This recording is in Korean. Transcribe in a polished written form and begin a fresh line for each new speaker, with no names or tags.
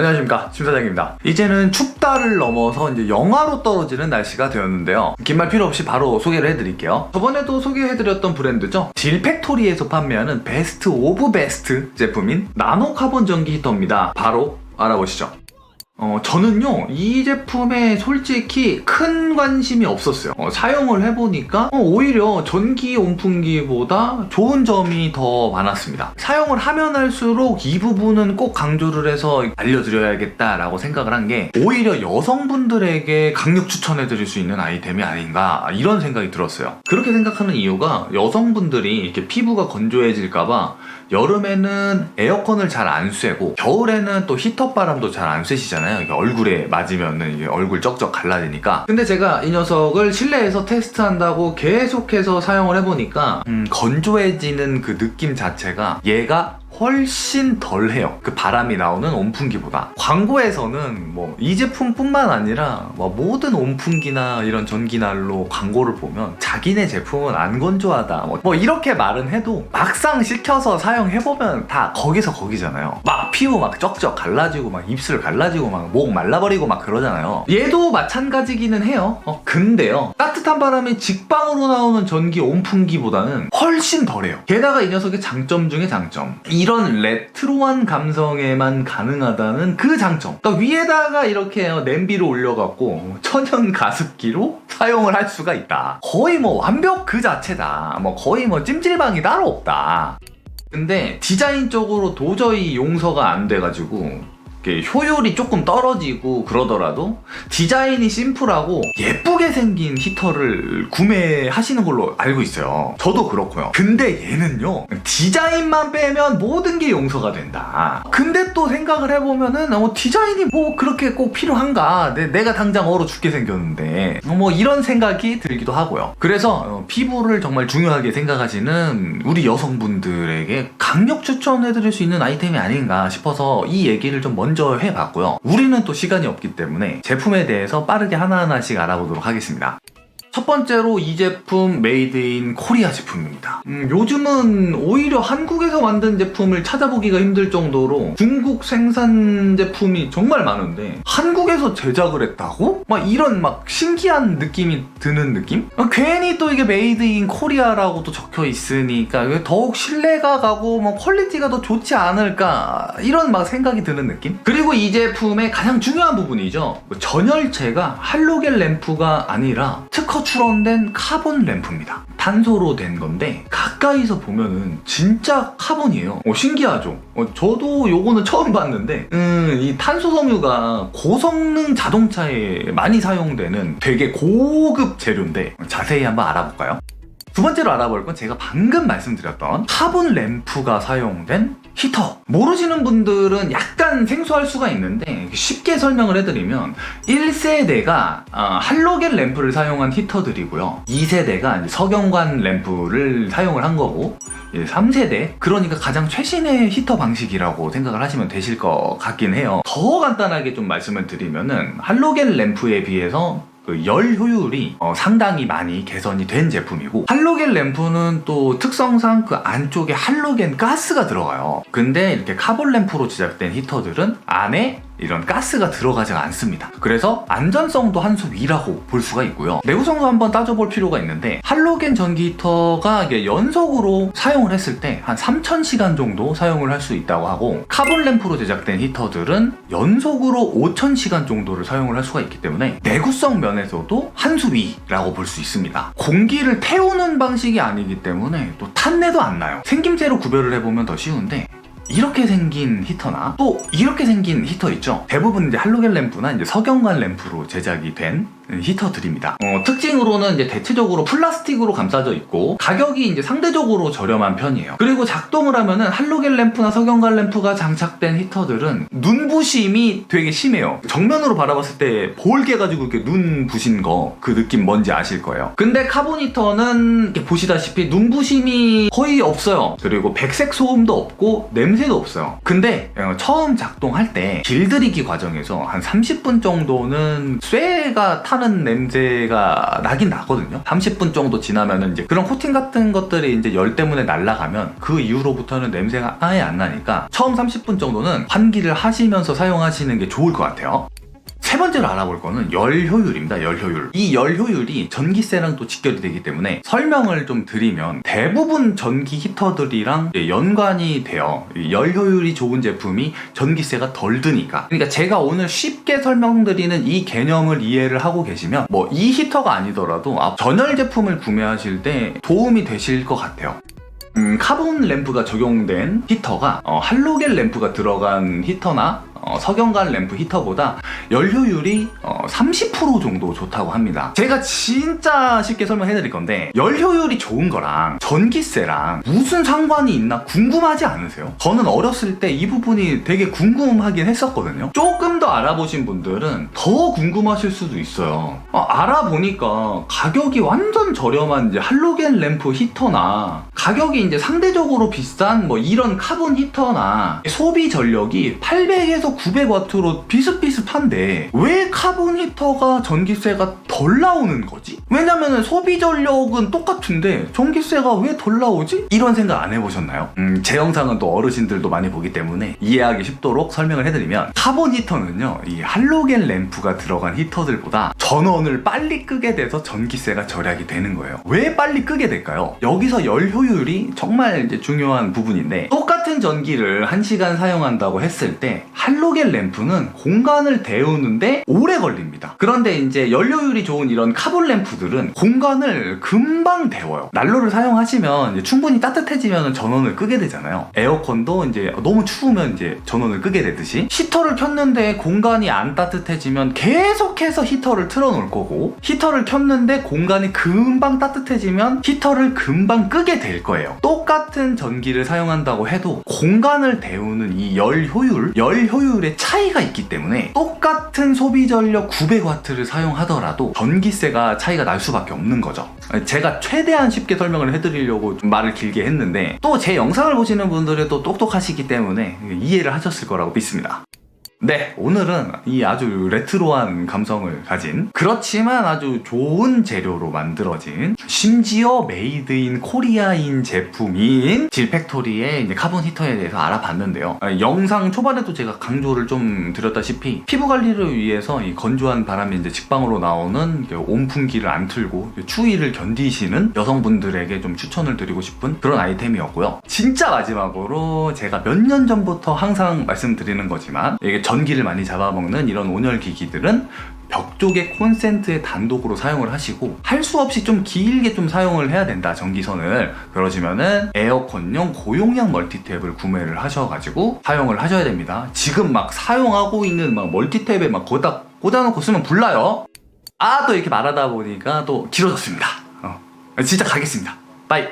안녕하십니까, 심사장입니다. 이제는 춥다를 넘어서 이제 영하로 떨어지는 날씨가 되었는데요. 긴 말 필요 없이 바로 소개를 해드릴게요. 저번에도 소개해드렸던 브랜드죠. 딜팩토리에서 판매하는 베스트 오브 베스트 제품인 나노 카본 전기 히터입니다. 바로 알아보시죠. 저는요, 이 제품에 솔직히 큰 관심이 없었어요. 사용을 해보니까 오히려 전기 온풍기보다 좋은 점이 더 많았습니다. 사용을 하면 할수록 이 부분은 꼭 강조를 해서 알려드려야겠다라고 생각을 한 게, 오히려 여성분들에게 강력 추천해드릴 수 있는 아이템이 아닌가, 이런 생각이 들었어요. 그렇게 생각하는 이유가, 여성분들이 이렇게 피부가 건조해질까봐 여름에는 에어컨을 잘 안 쐬고 겨울에는 또 히터 바람도 잘 안 쐬시잖아요. 이게 얼굴에 맞으면은 이게 얼굴 쩍쩍 갈라지니까. 근데 제가 이 녀석을 실내에서 테스트한다고 계속해서 사용을 해보니까 건조해지는 그 느낌 자체가 얘가 훨씬 덜해요. 그 바람이 나오는 온풍기보다. 광고에서는 뭐 이 제품뿐만 아니라 뭐 모든 온풍기나 이런 전기난로 광고를 보면 자기네 제품은 안 건조하다 뭐 이렇게 말은 해도 막상 시켜서 사용해보면 다 거기서 거기잖아요. 막 피부 막 쩍쩍 갈라지고 막 입술 갈라지고 막 목 말라버리고 막 그러잖아요. 얘도 마찬가지기는 해요. 근데요, 따뜻한 바람이 직방으로 나오는 전기 온풍기보다는 훨씬 덜해요. 게다가 이 녀석의 장점 중에 장점, 이런 레트로한 감성에만 가능하다는 그 장점. 그러니까 위에다가 이렇게 냄비를 올려갖고 천연 가습기로 사용을 할 수가 있다. 거의 뭐 완벽 그 자체다. 뭐 거의 뭐 찜질방이 따로 없다. 근데 디자인적으로 도저히 용서가 안 돼가지고 효율이 조금 떨어지고 그러더라도 디자인이 심플하고 예쁘게 생긴 히터를 구매하시는 걸로 알고 있어요. 저도 그렇고요. 근데 얘는요, 디자인만 빼면 모든 게 용서가 된다. 근데 또 생각을 해보면은 디자인이 뭐 그렇게 꼭 필요한가? 내가 당장 얼어 죽게 생겼는데 뭐 이런 생각이 들기도 하고요. 그래서 피부를 정말 중요하게 생각하시는 우리 여성분들에게 강력 추천해드릴 수 있는 아이템이 아닌가 싶어서 이 얘기를 좀 먼저 해봤고요. 우리는 또 시간이 없기 때문에 제품에 대해서 빠르게 하나하나씩 알아보도록 하겠습니다. 첫 번째로 이 제품 메이드 인 코리아 제품입니다. 요즘은 오히려 한국에서 만든 제품을 찾아보기가 힘들 정도로 중국 생산 제품이 정말 많은데 한국에서 제작을 했다고? 막 이런 막 신기한 느낌이 드는 느낌? 괜히 또 이게 메이드 인 코리아라고도 적혀 있으니까 더욱 신뢰가 가고 뭐 퀄리티가 더 좋지 않을까, 이런 막 생각이 드는 느낌? 그리고 이 제품의 가장 중요한 부분이죠. 전열체가 할로겐 램프가 아니라 특허 출원된 카본 램프입니다. 탄소로 된 건데 가까이서 보면은 진짜 카본이에요. 신기하죠? 저도 요거는 처음 봤는데 이 탄소 섬유가 고성능 자동차에 많이 사용되는 되게 고급 재료인데 자세히 한번 알아볼까요? 두 번째로 알아볼 건 제가 방금 말씀드렸던 카본 램프가 사용된 히터. 모르시는 분들은 약간 생소할 수가 있는데 쉽게 설명을 해드리면 1세대가 할로겐 램프를 사용한 히터들이고요. 2세대가 석영관 램프를 사용을 한 거고, 3세대, 그러니까 가장 최신의 히터 방식이라고 생각을 하시면 되실 것 같긴 해요. 더 간단하게 좀 말씀을 드리면은 할로겐 램프에 비해서 그 열 효율이 상당히 많이 개선이 된 제품이고, 할로겐 램프는 또 특성상 그 안쪽에 할로겐 가스가 들어가요. 근데 이렇게 카본 램프로 제작된 히터들은 안에 이런 가스가 들어가지 않습니다. 그래서 안전성도 한 수 위라고 볼 수가 있고요. 내구성도 한번 따져볼 필요가 있는데, 할로겐 전기 히터가 이게 연속으로 사용을 했을 때 한 3000시간 정도 사용을 할 수 있다고 하고, 카본 램프로 제작된 히터들은 연속으로 5000시간 정도를 사용을 할 수가 있기 때문에 내구성 면에서도 한 수 위라고 볼 수 있습니다. 공기를 태우는 방식이 아니기 때문에 또 탄내도 안 나요. 생김새로 구별을 해보면 더 쉬운데, 이렇게 생긴 히터나 또 이렇게 생긴 히터 있죠. 대부분 이제 할로겐 램프나 이제 석영관 램프로 제작이 된 히터들입니다. 특징으로는 이제 대체적으로 플라스틱으로 감싸져 있고 가격이 이제 상대적으로 저렴한 편이에요. 그리고 작동을 하면은 할로겐 램프나 석영관 램프가 장착된 히터들은 눈부심이 되게 심해요. 정면으로 바라봤을 때 볼게 가지고 이렇게 눈 부신 거, 그 느낌 뭔지 아실 거예요. 근데 카본 히터는 이렇게 보시다시피 눈부심이 거의 없어요. 그리고 백색 소음도 없고 냄새 냄새도 없어요. 근데 처음 작동할 때 길들이기 과정에서 한 30분 정도는 쇠가 타는 냄새가 나긴 나거든요. 30분 정도 지나면은 이제 그런 코팅 같은 것들이 이제 열 때문에 날아가면 그 이후로부터는 냄새가 아예 안 나니까 처음 30분 정도는 환기를 하시면서 사용하시는 게 좋을 것 같아요. 세 번째로 알아볼 거는 열 효율입니다. 열 효율. 이 열 효율이 전기세랑 또 직결이 되기 때문에 설명을 좀 드리면 대부분 전기 히터들이랑 연관이 돼요. 열 효율이 좋은 제품이 전기세가 덜 드니까. 그러니까 제가 오늘 쉽게 설명드리는 이 개념을 이해를 하고 계시면 뭐 이 히터가 아니더라도 전열 제품을 구매하실 때 도움이 되실 것 같아요. 카본 램프가 적용된 히터가 할로겐 램프가 들어간 히터나 석영관 램프 히터보다 열 효율이 30% 정도 좋다고 합니다. 제가 진짜 쉽게 설명해 드릴 건데 열 효율이 좋은 거랑 전기세랑 무슨 상관이 있나 궁금하지 않으세요? 저는 어렸을 때 이 부분이 되게 궁금하긴 했었거든요. 조금 더 알아보신 분들은 더 궁금하실 수도 있어요. 알아보니까 가격이 완전 저렴한 이제 할로겐 램프 히터나 가격이 이제 상대적으로 비싼 뭐 이런 카본 히터나 소비 전력이 800에서 900W로 비슷비슷한데 왜 카본 히터가 전기세가 덜 나오는 거지? 왜냐면은 소비 전력은 똑같은데 전기세가 왜 덜 나오지? 이런 생각 안 해보셨나요? 제 영상은 또 어르신들도 많이 보기 때문에 이해하기 쉽도록 설명을 해드리면 카본 히터는요 이 할로겐 램프가 들어간 히터들보다 전원을 빨리 끄게 돼서 전기세가 절약이 되는 거예요. 왜 빨리 끄게 될까요? 여기서 열 효율이 정말 이제 중요한 부분인데 똑같은 전기를 1시간 사용한다고 했을 때 할로겐 램프는 공간을 데우는데 오래 걸립니다. 그런데 이제 연료율이 좋은 이런 카본 램프들은 공간을 금방 데워요. 난로를 사용하시면 이제 충분히 따뜻해지면 전원을 끄게 되잖아요. 에어컨도 이제 너무 추우면 이제 전원을 끄게 되듯이 히터를 켰는데 공간이 안 따뜻해지면 계속해서 히터를 틀어놓을 거고 히터를 켰는데 공간이 금방 따뜻해지면 히터를 금방 끄게 될 거예요. 똑같은 전기를 사용한다고 해도 공간을 데우는 이 열 효율의 차이가 있기 때문에 똑같은 소비 전력 900W를 사용하더라도 전기세가 차이가 날 수밖에 없는 거죠. 제가 최대한 쉽게 설명을 해드리려고 좀 말을 길게 했는데 또 제 영상을 보시는 분들은 또 똑똑하시기 때문에 이해를 하셨을 거라고 믿습니다. 네, 오늘은 이 아주 레트로한 감성을 가진 그렇지만 아주 좋은 재료로 만들어진 심지어 메이드 인 코리아인 제품인 질팩토리의 이제 카본 히터에 대해서 알아봤는데요. 영상 초반에도 제가 강조를 좀 드렸다시피 피부 관리를 위해서 이 건조한 바람이 이제 직방으로 나오는 온풍기를 안 틀고 추위를 견디시는 여성분들에게 좀 추천을 드리고 싶은 그런 아이템이었고요. 진짜 마지막으로 제가 몇 년 전부터 항상 말씀드리는 거지만 이게 전기를 많이 잡아먹는 이런 온열 기기들은 벽 쪽에 콘센트에 단독으로 사용을 하시고 할 수 없이 좀 길게 좀 사용을 해야 된다 전기선을 그러시면은 에어컨용 고용량 멀티탭을 구매를 하셔가지고 사용을 하셔야 됩니다. 지금 막 사용하고 있는 막 멀티탭에 막 거기다 꽂아놓고 쓰면 불나요. 또 이렇게 말하다 보니까 또 길어졌습니다. 진짜 가겠습니다. 빠이.